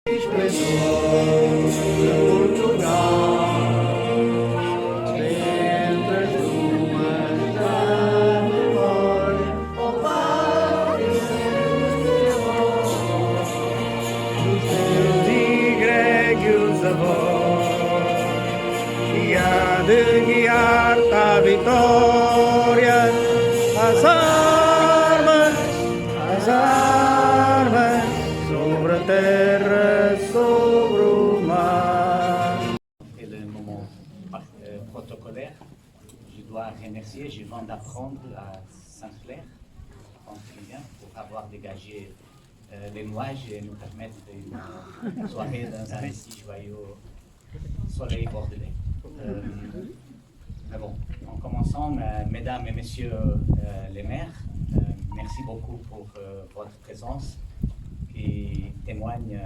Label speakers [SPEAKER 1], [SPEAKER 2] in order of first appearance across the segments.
[SPEAKER 1] Esplendor de Portugal, entre as ruas da memória, ó Pai dos teus egrégios avós, e há de guiar-te à vitória, às armas, sobre a terra, sobre o mar.
[SPEAKER 2] C'est le moment protocolaire. Je dois remercier, je viens d'apprendre à Saint-Clair, en Tunisien, pour avoir dégagé les nuages et nous permettre une soirée dans un si joyeux soleil bordelais. Mais bon, en commençant, mesdames et messieurs les maires, merci beaucoup pour votre présence qui témoigne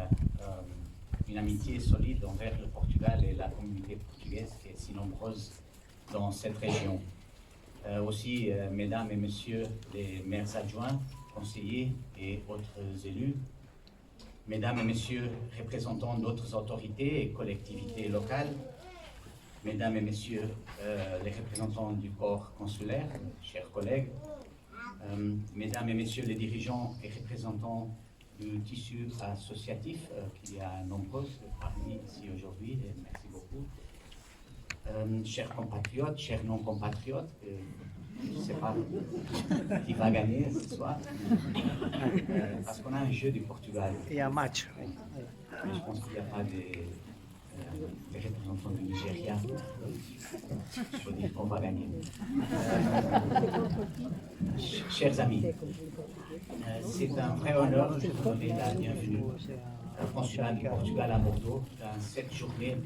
[SPEAKER 2] une amitié solide envers le Portugal et la communauté portugaise qui est si nombreuse dans cette région. Aussi, mesdames et messieurs les maires adjoints, conseillers et autres élus, mesdames et messieurs représentants d'autres autorités et collectivités locales, mesdames et messieurs les représentants du corps consulaire, chers collègues, mesdames et messieurs les dirigeants et représentants du tissu associatif, qu'il y a nombreux parmi ici aujourd'hui, et merci beaucoup. Chers compatriotes, chers non-compatriotes, je ne sais pas qui va gagner ce soir, parce qu'on a un jeu du Portugal.
[SPEAKER 3] Et un match.
[SPEAKER 2] Mais je pense qu'il n'y a pas des représentants du Nigeria. Je veux dire qu'on va gagner. Chers amis, c'est un vrai honneur de vous donner la bienvenue au consulat du Portugal à Bordeaux dans cette journée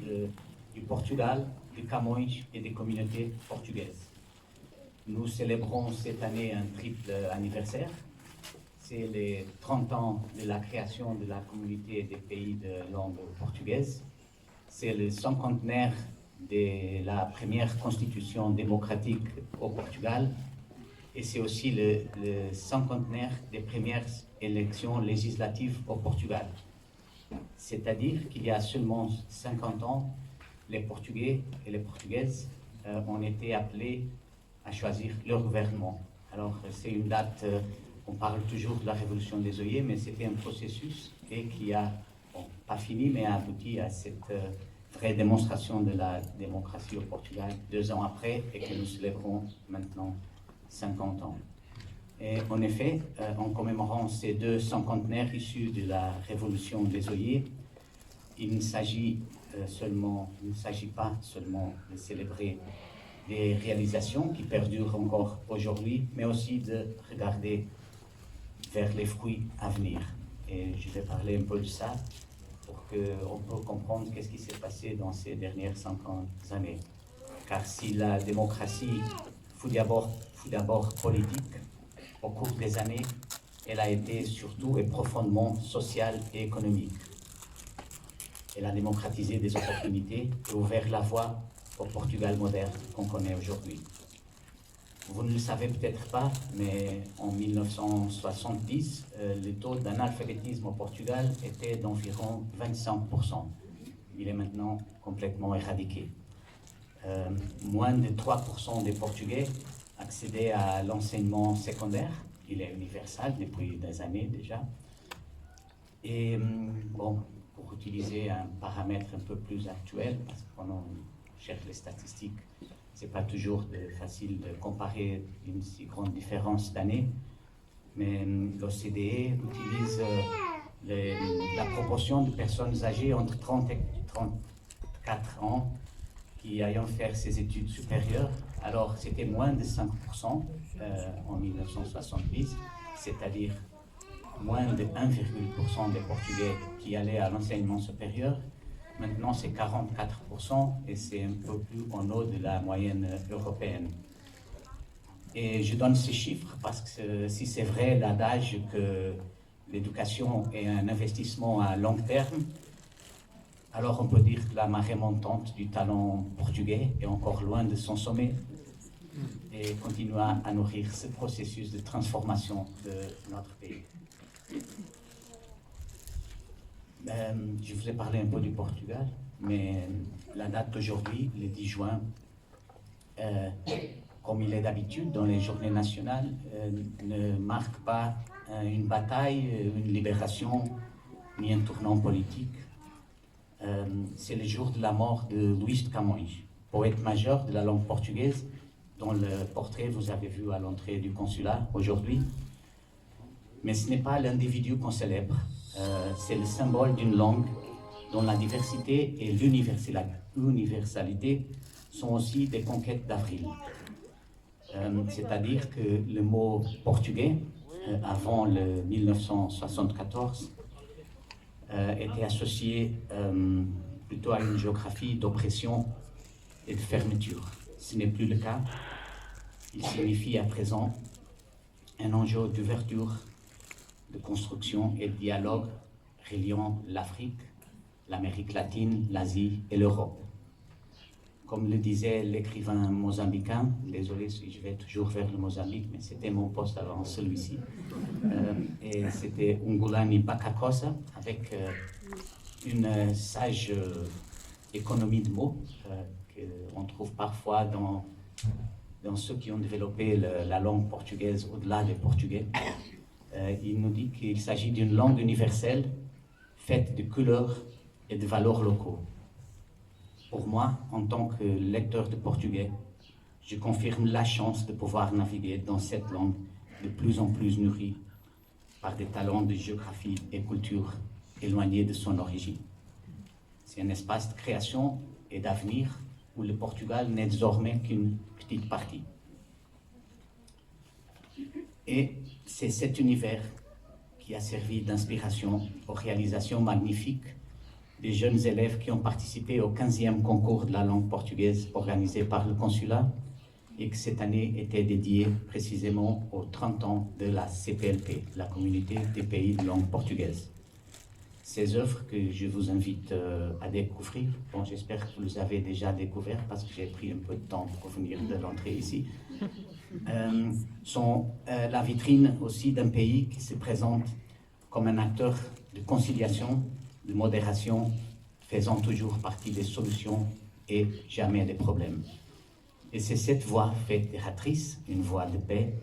[SPEAKER 2] du Portugal, du Camões et des communautés portugaises. Nous célébrons cette année un triple anniversaire. C'est les 30 ans de la création de la communauté des pays de langue portugaise. C'est le cinquantenaire de la première constitution démocratique au Portugal. Et c'est aussi le cinquantenaire des premières élections législatives au Portugal. C'est-à-dire qu'il y a seulement 50 ans, les Portugais et les Portugaises ont été appelés à choisir leur gouvernement. Alors c'est une date, on parle toujours de la révolution des œillets, mais c'était un processus et qui a, bon, pas fini, mais a abouti à cette vraie démonstration de la démocratie au Portugal 2 ans après et que nous célébrons maintenant 50 ans. Et en effet, en commémorant ces 2 cinquantenaires issus de la révolution des œillets, il ne s'agit pas seulement de célébrer des réalisations qui perdurent encore aujourd'hui, mais aussi de regarder vers les fruits à venir. Et je vais parler un peu de ça pour qu'on puisse comprendre qu'est-ce qui s'est passé dans ces dernières 50 années. Car si la démocratie fut d'abord politique, au cours des années, elle a été surtout et profondément sociale et économique. Elle a démocratisé des opportunités et ouvert la voie au Portugal moderne qu'on connaît aujourd'hui. Vous ne le savez peut-être pas, mais en 1970, le taux d'analphabétisme au Portugal était d'environ 25%. Il est maintenant complètement éradiqué. Moins de 3% des Portugais accédaient à l'enseignement secondaire. Il est universel depuis des années déjà. Et bon, pour utiliser un paramètre un peu plus actuel, parce que pendant on cherche les statistiques, c'est pas toujours facile de comparer une si grande différence d'années, mais l'OCDE utilise la proportion de personnes âgées entre 30 et 34 ans qui ayant fait ces études supérieures. Alors c'était moins de 5% en 1970, c'est-à-dire moins de 1,% des Portugais qui allaient à l'enseignement supérieur. Maintenant, c'est 44% et c'est un peu plus en haut de la moyenne européenne. Et je donne ces chiffres parce que si c'est vrai l'adage que l'éducation est un investissement à long terme, alors on peut dire que la marée montante du talent portugais est encore loin de son sommet et continuera à nourrir ce processus de transformation de notre pays. Je vous ai parlé un peu du Portugal, mais la date d'aujourd'hui, le 10 juin, comme il est d'habitude dans les journées nationales, ne marque pas une bataille, une libération, ni un tournant politique. C'est le jour de la mort de Luís de Camões, poète majeur de la langue portugaise, dont le portrait vous avez vu à l'entrée du consulat aujourd'hui. Mais ce n'est pas l'individu qu'on célèbre, c'est le symbole d'une langue dont la diversité et l'universalité sont aussi des conquêtes d'avril. C'est-à-dire que le mot portugais, avant le 1974, était associé plutôt à une géographie d'oppression et de fermeture. Ce n'est plus le cas. Il signifie à présent un enjeu d'ouverture, de construction et de dialogue reliant l'Afrique, l'Amérique latine, l'Asie et l'Europe. Comme le disait l'écrivain mozambicain, désolé si je vais toujours vers le Mozambique, mais c'était mon poste avant celui-ci, et c'était Ungulani Bakakosa, avec une sage économie de mots qu'on trouve parfois dans ceux qui ont développé la langue portugaise au-delà des Portugais. Il nous dit qu'il s'agit d'une langue universelle faite de couleurs et de valeurs locaux. Pour moi, en tant que lecteur de portugais, je confirme la chance de pouvoir naviguer dans cette langue de plus en plus nourrie par des talents de géographie et culture éloignés de son origine. C'est un espace de création et d'avenir où le Portugal n'est désormais qu'une petite partie. Et c'est cet univers qui a servi d'inspiration aux réalisations magnifiques des jeunes élèves qui ont participé au 15e concours de la langue portugaise organisé par le consulat et que cette année était dédié précisément aux 30 ans de la CPLP, la Communauté des pays de langue portugaise. Ces œuvres que je vous invite à découvrir, bon, j'espère que vous les avez déjà découvertes parce que j'ai pris un peu de temps pour venir de l'entrée ici, sont la vitrine aussi d'un pays qui se présente comme un acteur de conciliation, de modération, faisant toujours partie des solutions et jamais des problèmes. Et c'est cette voie fédératrice, une voie de paix,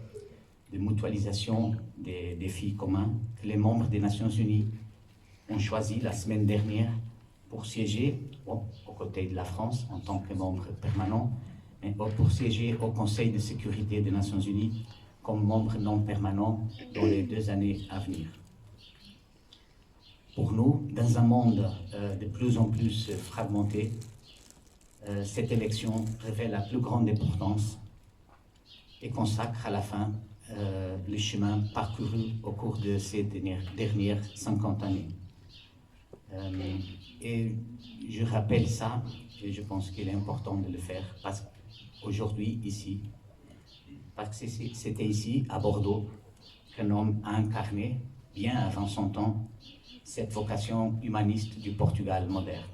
[SPEAKER 2] de mutualisation des défis communs que les membres des Nations Unies ont choisi la semaine dernière pour siéger, aux côtés de la France en tant que membre permanent, mais pour siéger au Conseil de sécurité des Nations Unies comme membre non permanent dans les 2 années à venir. Pour nous, dans un monde de plus en plus fragmenté, cette élection révèle la plus grande importance et consacre à la fin le chemin parcouru au cours de ces dernières 50 années. Et je rappelle ça, et je pense qu'il est important de le faire, parce qu'aujourd'hui, ici, parce que c'était ici, à Bordeaux, qu'un homme a incarné, bien avant son temps, cette vocation humaniste du Portugal moderne.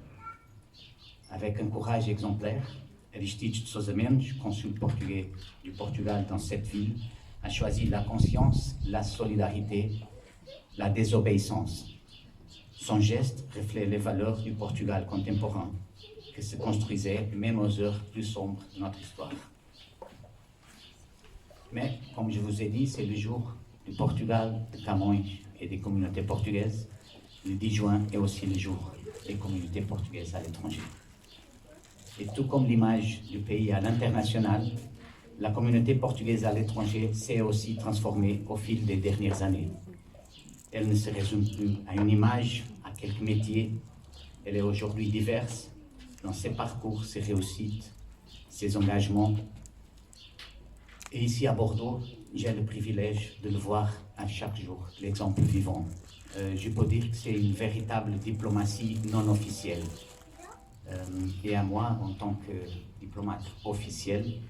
[SPEAKER 2] Avec un courage exemplaire, Aristides de Sousa Mendes, consul portugais du Portugal dans cette ville, a choisi la conscience, la solidarité, la désobéissance. Son geste reflète les valeurs du Portugal contemporain, qui se construisait même aux heures plus sombres de notre histoire. Mais, comme je vous ai dit, c'est le jour du Portugal, de Camões et des communautés portugaises. Le 10 juin est aussi le jour des communautés portugaises à l'étranger. Et tout comme l'image du pays à l'international, la communauté portugaise à l'étranger s'est aussi transformée au fil des dernières années. Elle ne se résume plus à une image, à quelques métiers. Elle est aujourd'hui diverse dans ses parcours, ses réussites, ses engagements. Et ici à Bordeaux, j'ai le privilège de le voir à chaque jour, l'exemple vivant. Je peux dire que c'est une véritable diplomatie non officielle. Et à moi, en tant que diplomate officiel,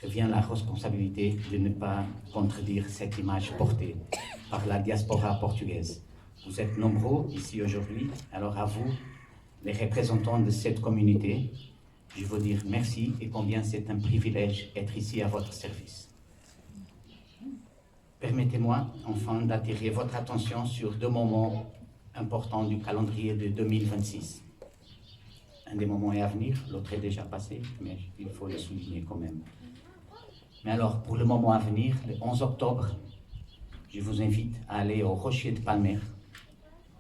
[SPEAKER 2] revient la responsabilité de ne pas contredire cette image portée par la diaspora portugaise. Vous êtes nombreux ici aujourd'hui, alors à vous, les représentants de cette communauté, je veux dire merci et combien c'est un privilège d'être ici à votre service. Permettez-moi enfin d'attirer votre attention sur 2 moments important du calendrier de 2026. Un des moments est à venir, l'autre est déjà passé, mais il faut le souligner quand même. Mais alors, pour le moment à venir, le 11 octobre, je vous invite à aller au Rocher de Palmer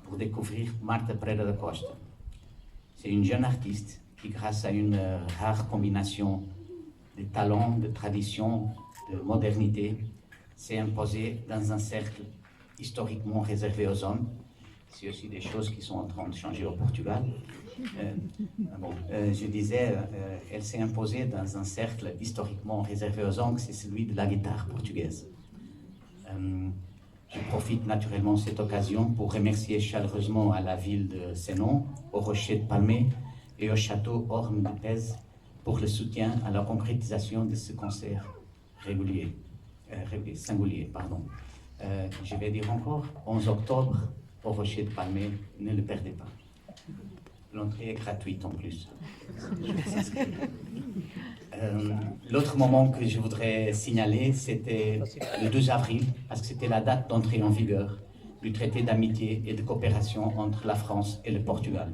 [SPEAKER 2] pour découvrir Marta Pereira da Costa. C'est une jeune artiste qui, grâce à une rare combination de talent, de tradition, de modernité, s'est imposée dans un cercle historiquement réservé aux hommes. C'est aussi des choses qui sont en train de changer au Portugal. Je disais, elle s'est imposée dans un cercle historiquement réservé aux hommes, c'est celui de la guitare portugaise. Je profite naturellement de cette occasion pour remercier chaleureusement à la ville de Sénon, au Rocher de Palmer et au château Orme de Pèze pour le soutien à la concrétisation de ce concert singulier. Je vais dire encore, 11 octobre, au Rocher de Palmer, ne le perdez pas. L'entrée est gratuite en plus. L'autre moment que je voudrais signaler, c'était le 2 avril, parce que c'était la date d'entrée en vigueur du traité d'amitié et de coopération entre la France et le Portugal.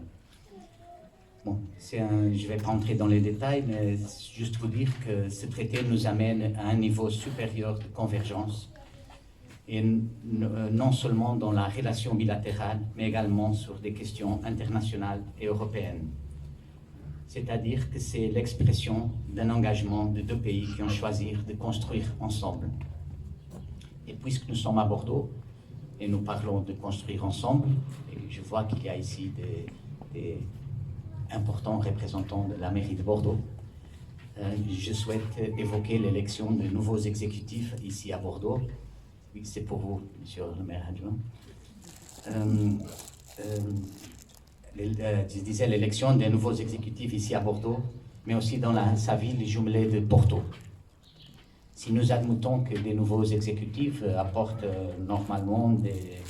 [SPEAKER 2] Bon, je ne vais pas entrer dans les détails, mais juste vous dire que ce traité nous amène à un niveau supérieur de convergence, et non seulement dans la relation bilatérale, mais également sur des questions internationales et européennes. C'est-à-dire que c'est l'expression d'un engagement de deux pays qui ont choisi de construire ensemble. Et puisque nous sommes à Bordeaux, et nous parlons de construire ensemble, et je vois qu'il y a ici des importants représentants de la mairie de Bordeaux, je souhaite évoquer l'élection de nouveaux exécutifs ici à Bordeaux. Oui, c'est pour vous, monsieur le maire adjoint. Je disais l'élection des nouveaux exécutifs ici à Bordeaux, mais aussi dans sa ville jumelée de Porto. Si nous admettons que des nouveaux exécutifs apportent normalement des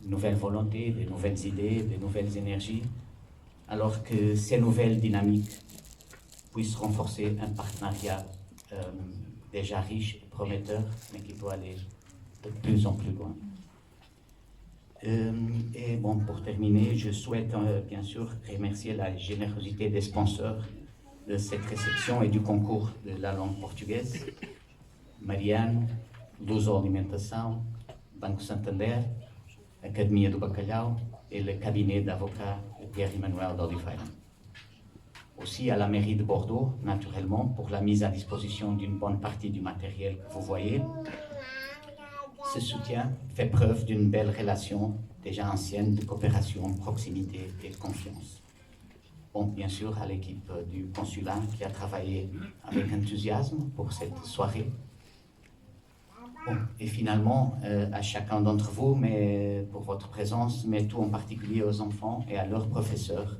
[SPEAKER 2] nouvelles volontés, des nouvelles idées, des nouvelles énergies, alors que ces nouvelles dynamiques puissent renforcer un partenariat déjà riche et prometteur, mais qui doit aller de plus en plus loin. Et bon, pour terminer, je souhaite bien sûr remercier la générosité des sponsors de cette réception et du concours de la langue portugaise. Mariano, Luso Alimentação, Banco Santander, Academia do Bacalhau et le cabinet d'avocats Pierre-Emmanuel d'Oliveira. Aussi à la mairie de Bordeaux, naturellement, pour la mise à disposition d'une bonne partie du matériel que vous voyez. Ce soutien fait preuve d'une belle relation déjà ancienne de coopération, proximité et de confiance. Bon, bien sûr, à l'équipe du consulat qui a travaillé avec enthousiasme pour cette soirée. Bon, et finalement, à chacun d'entre vous, mais pour votre présence, mais tout en particulier aux enfants et à leurs professeurs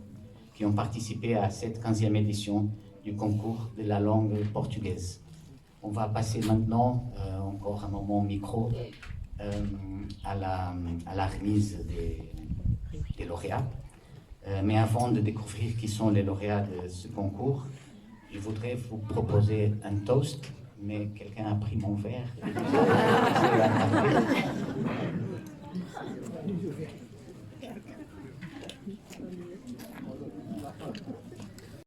[SPEAKER 2] qui ont participé à cette 15e édition du concours de la langue portugaise. On va passer maintenant, encore un moment micro, à la remise des lauréats. Mais avant de découvrir qui sont les lauréats de ce concours, je voudrais vous proposer un toast, mais quelqu'un a pris mon verre.